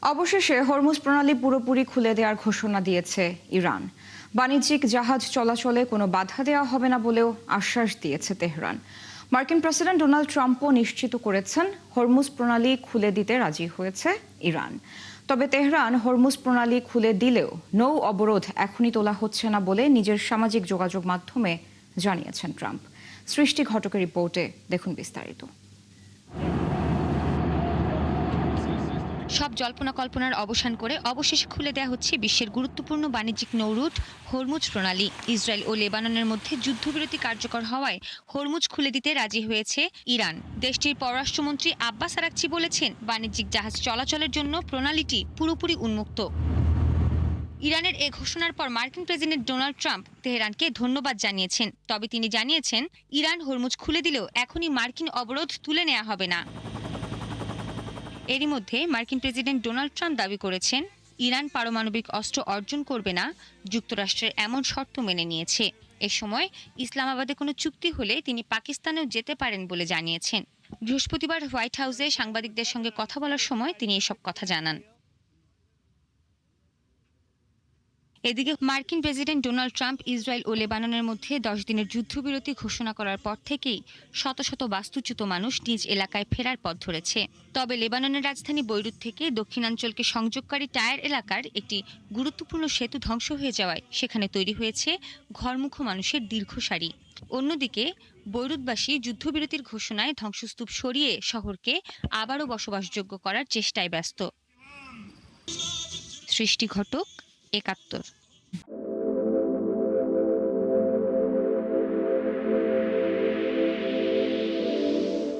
অবশেষে হরমুজ প্রণালী পুরোপুরি খুলে দেওয়ার ঘোষণা দিয়েছে ইরান। বাণিজ্যিক জাহাজ চলাচলে কোনো বাধা দেওয়া হবে না বলেও আশ্বাস দিয়েছে তেহরান। মার্কিন প্রেসিডেন্ট ডোনাল্ড ট্রাম্পও নিশ্চিত করেছেন হরমুজ প্রণালী খুলে দিতে রাজি হয়েছে ইরান। তবে তেহরান হরমুজ প্রণালী খুলে দিলেও নৌ অবরোধ এখনই তোলা হচ্ছে না বলে নিজের সামাজিক যোগাযোগ মাধ্যমে জানিয়েছেন ট্রাম্প। সৃষ্টি ঘটকের রিপোর্টে দেখুন বিস্তারিত। সব জল্পনা কল্পনার অবসান করে অবশেষে খুলে দেওয়া হচ্ছে বিশ্বের গুরুত্বপূর্ণ বাণিজ্যিক নৌরুট হরমুজ প্রণালী। ইসরায়েল ও লেবাননের মধ্যে যুদ্ধবিরতি কার্যকর হওয়ায় হরমুজ খুলে দিতে রাজি হয়েছে ইরান। দেশটির পররাষ্ট্রমন্ত্রী আব্বাস আরাকচি বলেছেন, বাণিজ্যিক জাহাজ চলাচলের জন্য প্রণালীটি পুরোপুরি উন্মুক্ত। ইরানের এ ঘোষণার পর মার্কিন প্রেসিডেন্ট ডোনাল্ড ট্রাম্প তেহরানকে ধন্যবাদ জানিয়েছেন। তবে তিনি জানিয়েছেন, ইরান হরমুজ খুলে দিলেও এখনই মার্কিন অবরোধ তুলে নেওয়া হবে না। এরই মধ্যে মার্কিন প্রেসিডেন্ট ডোনাল্ড ট্রাম্প দাবি করেছেন, ইরান পারমাণবিক অস্ত্র অর্জন করবে না। যুক্তরাষ্ট্রের এমন শর্ত মেনে নিয়েছে। এ সময় ইসলামাবাদে কোনো চুক্তি হলে তিনি পাকিস্তানেও যেতে পারেন বলে জানিয়েছেন। বৃহস্পতিবার হোয়াইট হাউসে সাংবাদিকদের সঙ্গে কথা বলার সময় তিনি এসব কথা জানান। এদিকে মার্কিন প্রেসিডেন্ট ডোনাল্ড ট্রাম্প ইসরায়েল ও লেবাননের মধ্যে 10 দিনের যুদ্ধবিরতি ঘোষণা করার পর থেকেই শত শত বাস্তুচ্যুত মানুষ নিজ এলাকায় ফেরার পথ ধরেছে। তবে লেবাননের রাজধানী বৈরুত থেকে দক্ষিণাঞ্চলকে সংযোগকারী টায়ার এলাকার একটি গুরুত্বপূর্ণ সেতু ধ্বংস হয়ে যাওয়ায় সেখানে তৈরি হয়েছে ঘরমুখো মানুষের দীর্ঘ সারি। অন্যদিকে বৈরুতবাসী যুদ্ধবিরতির ঘোষণায় ধ্বংসস্তূপ সরিয়ে শহরকে আবারও বসবাসযোগ্য করার চেষ্টায় ব্যস্ত। সৃষ্টি ঘটক, ৭১।